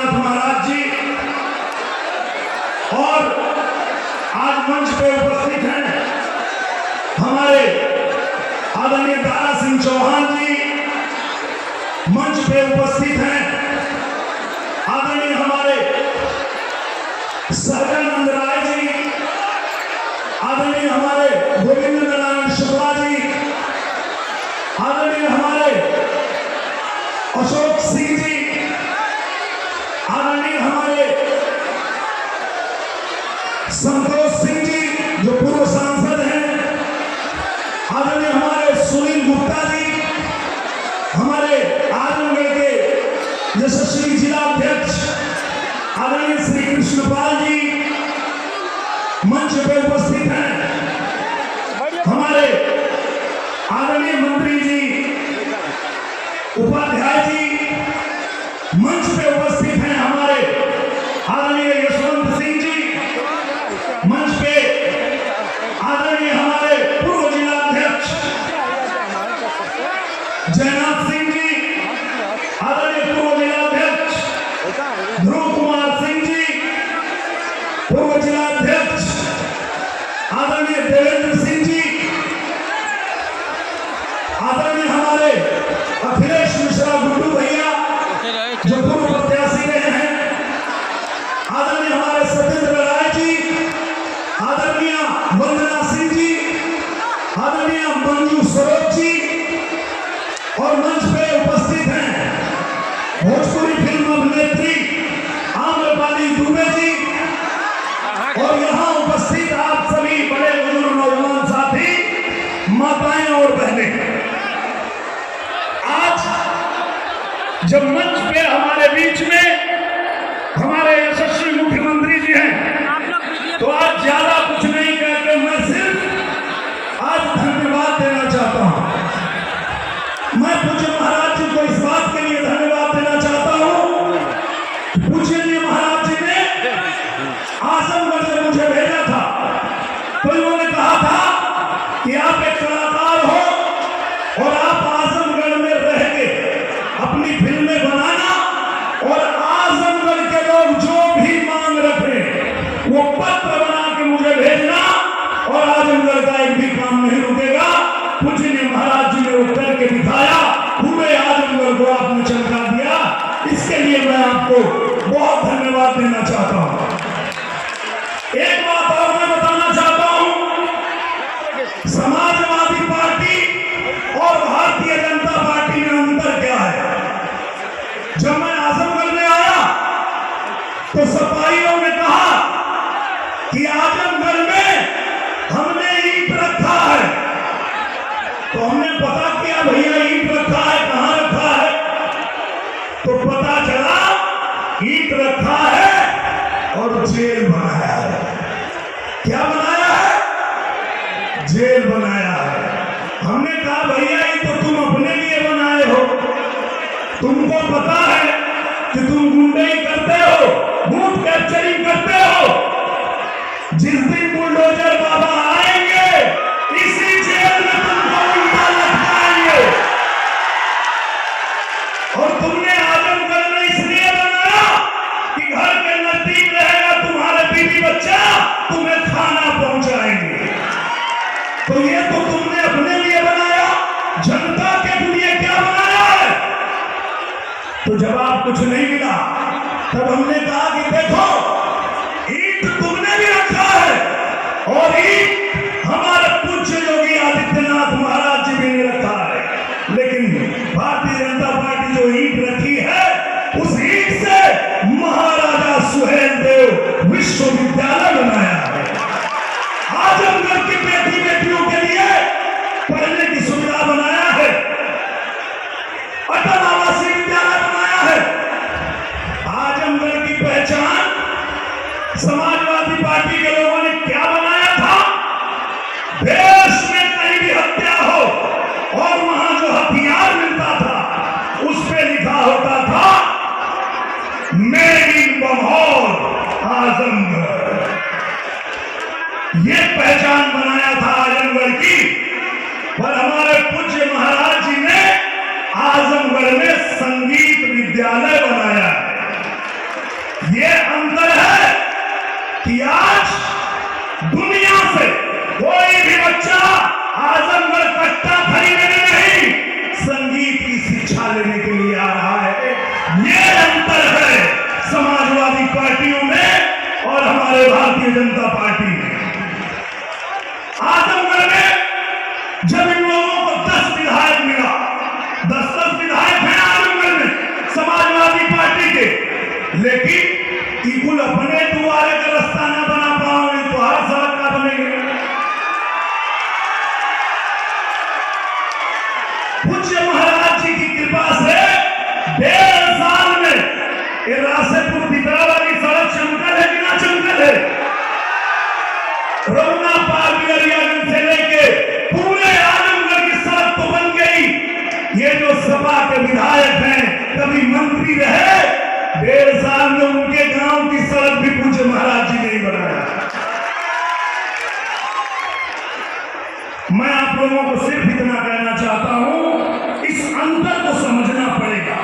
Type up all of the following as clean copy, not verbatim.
विश्वनाथ महाराज जी और आज मंच पे उपस्थित हैं हमारे आदरणीय दारा सिंह चौहान जी, मंच पे उपस्थित हैं आदरणीय हमारे सहजानंद राय जी, आदरणीय हमारे गोविंद नारायण शुक्ला जी, आदरणीय हमारे अशोक सिंह जी, आदरणीय हमारे संतोष सिंह जी जो पूर्व सांसद हैं, आदरणीय हमारे सुनील गुप्ता जी, हमारे आजमगढ़ के यशस्वी जिला अध्यक्ष आदरणीय श्री कृष्णपाल जी मंच पे उपस्थित हैं, हमारे आदरणीय मंत्री जी उपाध्याय जी मंच पे उपस्थित हैं, हमारे आदरणीय यशवंत सिंह जी मंच पे, आदरणीय हमारे पूर्व जिला अध्यक्ष जयनाथ सिंह जी, आदरणीय पूर्व जिला अध्यक्ष ध्रुव कुमार सिंह जी, पूर्व जिला अध्यक्ष आदरणीय देवेंद्र सिंह जी, आदरणीय हमारे अखिलेश मिश्रा गुड्डू भैया जो पूर्व प्रत्याशी रहे हैं, आदरणीय हमारे सत्येंद्र राय जी, आदरणीय वंदना सिंह जी, आदरणीय मंजू सरोज जी और मंच पे उपस्थित हैं भोजपुरी फिल्म अभिनेत्री आम्रपाली दुबे जी और यहाँ उपस्थित आप सभी बड़े बुजुर्ग नौजवान साथी, माताएं और बहनें। आज जब मंच पे हमारे बीच में हमारे यशस्वी मुख्यमंत्री जी हैं, तो आज ज्यादा कुछ नहीं कहकर मैं सिर्फ आज धन्यवाद देना चाहता हूं। मैं पूज्य महाराज जी को इस बात के लिए धन्यवाद देना चाहता हूं, पूज्य जी महाराज जी ने आजमगढ़ से मुझे भेजा था, तो उन्होंने कहा था कि आप एक कलाकार हो और आप आजमगढ़ में रह के अपनी फिल्में बनाना और आजमगढ़ के लोग जो भी मांग रखें वो पत्र बना के मुझे भेजना और आजमगढ़ का एक भी काम नहीं रुकेगा। पूज्य महाराज जी ने वो करके दिखाया, पूरे आजमगढ़ को आपने चमका दिया, इसके लिए मैं आपको बहुत धन्यवाद देना चाहता हूं। एक बात और मैं बताना चाहता हूं, समाजवादी पार्टी और भारतीय जनता पार्टी में अंतर क्या है। जब मैं आजमगढ़ में आया तो सपाइयों ने कहा कि आजमगढ़ में हमने ईंट रखा है, तो हमने पता किया भैया ईंट रखा है, कहां रखा है, तो पता चला ईंट रखा है और जेल बनाया है। क्या बनाया है? जेल बनाया है। हमने कहा भैया ये तो तुम अपने लिए बनाए हो, तुमको पता है कि तुम गुंडाई करते हो, बूथ कैप्चरिंग करते हो, जिस दिन बुलडोजर बाबा आएंगे इसी जेल में तुमको उल्टा लटकाएंगे। और तुमने आजमगढ़ में इसलिए बनाया कि घर के नजदीक रहेगा तुम्हारे बीवी बच्चा, तुम्हें खाना पहुंचाएंगे। तो ये तो तुमने अपने लिए बनाया, जनता के लिए क्या बनाया है? तो जवाब कुछ नहीं मिला। तब हमने कहा कि देखो ईंट तुमने भी रखा है और ईंट हमारे पूज्य योगी आदित्यनाथ महाराज जी भी ने रखा है, लेकिन भारतीय जनता पार्टी जो ईंट रखी है उस ईंट से महाराजा सुहेलदेव विश्वविद्यालय बनाया है। आजमगढ़ की बेटी बेटियों के लिए पढ़ने की सुविधा बनाया है, अटल आवासीय विद्यालय बनाया है। आजमगढ़ की पहचान समाजवादी पार्टी के लोगों ने क्या बनाया था? देश में कहीं भी हत्या हो और वहां जो हथियार मिलता था उस पे लिखा होता था मेड इन बम्हौर आजमगढ़। ये पहचान बनाया था आजमगढ़ की, पर हमारे पूज्य महाराज जी ने आजमगढ़ में संगीत विद्यालय बनाया है। ये अंतर है कि आज दुनिया से कोई भी बच्चा आजमगढ़ कट्टा खरीदने नहीं, संगीत की शिक्षा लेने के लिए आ रहा है। ये अंतर है समाजवादी पार्टियों में और हमारे भारतीय जनता पार्टी में। आजमगढ़ में जब इन लोगों को 10 विधायक मिला, 10 विधायक हैं आजमगढ़ में समाजवादी पार्टी के, लेकिन कुल अपने दुआरे का रास्ता न बना पाओगे तो हर सड़क का बनेंगे। पूज्य महाराज जी की कृपा से 1.5 साल में ये रासेपुर पिपरा वाली सड़क चमकल है कि ना चमकल है? रौना पारगंज से लेके पूरे आजमगढ़ की सड़क तो बन गई। ये जो सपा के विधायक हैं, कभी मंत्री रहे, 1.5 साल में उनके गांव की सड़क भी पूज्य महाराज जी ने ही बनाया। मैं आप लोगों को सिर्फ इतना कहना चाहता हूं, इस अंतर को समझना पड़ेगा,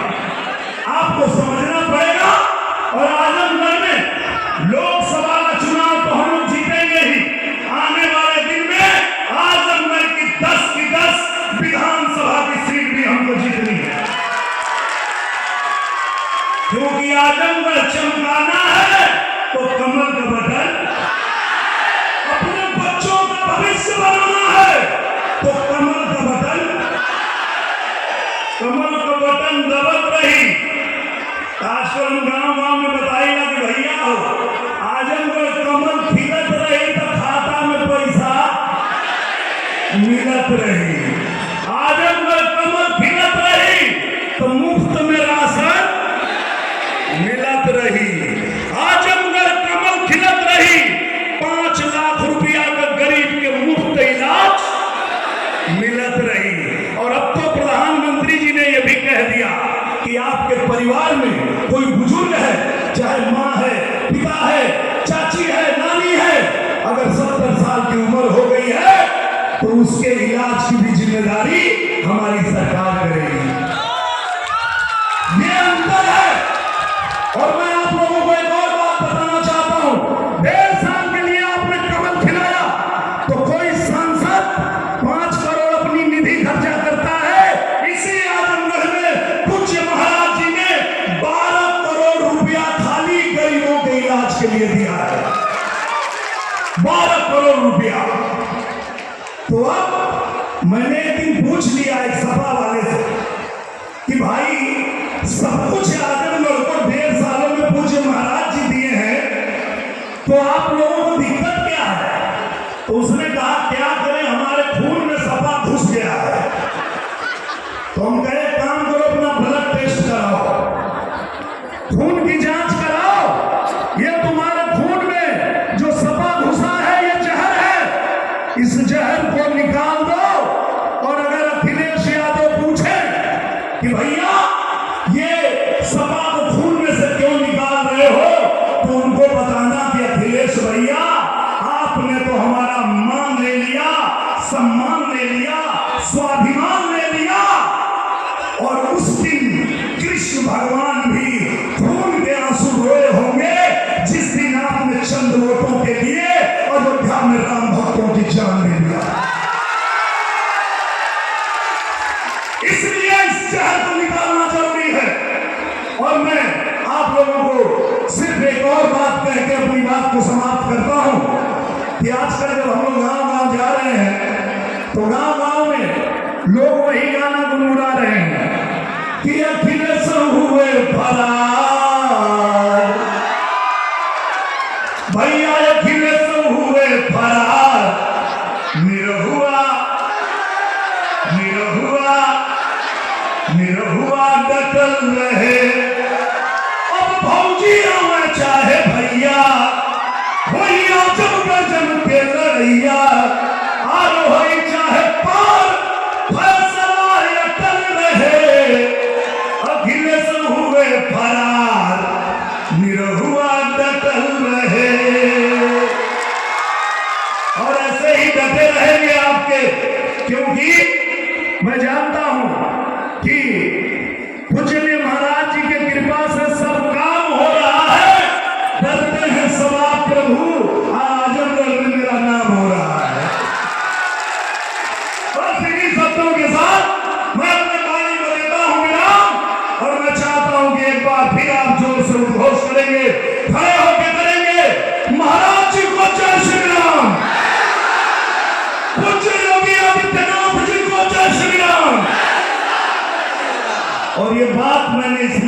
आपको समझना पड़ेगा। और आजमगढ़ में लोकसभा का चुनाव तो हम लोग जीतेंगे ही, आने वाले दिन में आजमगढ़ की 10 की 10 विधानसभा की सीट भी हमको जीतनी है, क्योंकि आजमगढ़ चमकाना है तो कमल का बटन, अपने बच्चों का भविष्य बनाना है तो कमल का बटन दबत रही। आजकल हम गांव में बताइएगा कि भैया हो आजमगढ़ कमल खिलत रही तो खाता में पैसा मिलत रही, आजमगढ़ कमल खिलत रही तो मुफ्त में राशन मिलत रही, आजमगढ़ कमल खिलत रही 5 लाख रुपया का गरीब के मुफ्त इलाज मिलत रही। और अब तो प्रधानमंत्री जी ने यह भी कह दिया कि आपके परिवार में कोई बुजुर्ग है, चाहे माँ है, पिता है, चाची है, नानी है, अगर 70 साल की उम्र हो गई है तो उसके इलाज की भी जिम्मेदारी हमारी सरकार करेगी। ये अंतर है। और मैं आप लोगों को एक और बात बताना चाहता हूं, 1.5 साल के लिए आपने कमल खिलाया तो कोई सांसद 5 करोड़ अपनी निधि खर्चा करता है। इसी आजमगढ़ में पूज्य महाराज जी ने 12 करोड़ रुपया खाली गरीबों के इलाज के लिए दिया है, 12 करोड़ रुपया। तो अब मैंने एक दिन पूछ लिया एक सपा वाले से कि भाई सब कुछ आजमगढ़ को 1.5 सालों में पूज्य महाराज जी दिए हैं, तो आप लोगों को दिक्कत क्या है? तो उसने कहा क्या करें, हमारे खून में सपा घुस गया है। तो हम कहे काम करो, अपना ब्लड टेस्ट कराओ, खून की जांच कराओ, ये तुम्हारे खून में जो सपा घुसा है ये जहर है, इस जहर को निकाल दो। और अगर अखिलेश यादव पूछे कि भैया ये सपा को खून में से क्यों निकाल रहे हो, तो उनको बताना कि अखिलेश भैया आपने तो हमारा मान ले लिया, सम्मान ले लिया, स्वाभिमान ले लिया। और उस दिन कृष्ण भगवान भी खून के आंसू रोए होंगे जिस दिन आपने चंद वोटों के लिए अयोध्या में राम भक्तों की जान ले लिया। इसलिए इस जहर को निकालना जरूरी है। और मैं आप लोगों को सिर्फ एक और बात कह के अपनी बात को समाप्त करता हूं कि आजकल जब हम लोग गांव-गांव जा रहे हैं तो गांव-गांव में लोग वही गाना गुनगुना रहे हैं कि अखिलेश हुए फरार, भैया अखिलेश हुए फरार, निरहुआ निरहुआ निरहुआ डटल रहे। अब भौजी आवे चाहे भैया, भैया जब गजन के लड़ैया, आरो होई चाहे पार, फैसला अटल रहे। अखिलेश हुए फरार, निरहुआ डटल रहे।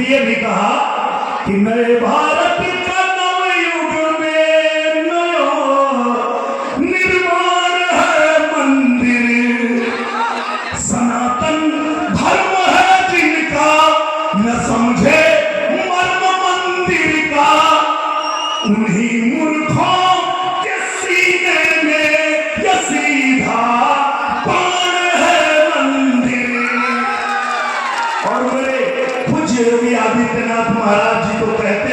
इसलिए भी कहा कि नए भारत का नवयुग में नयो निर्माण है मंदिर, सनातन धर्म है जिनका न समझे मर्म मंदिर का, उन्हीं मूर्खों के सीने में ये सीधा बाण है मंदिर। और मेरे पूज्य योगी आदित्यनाथ महाराज जी तो कहते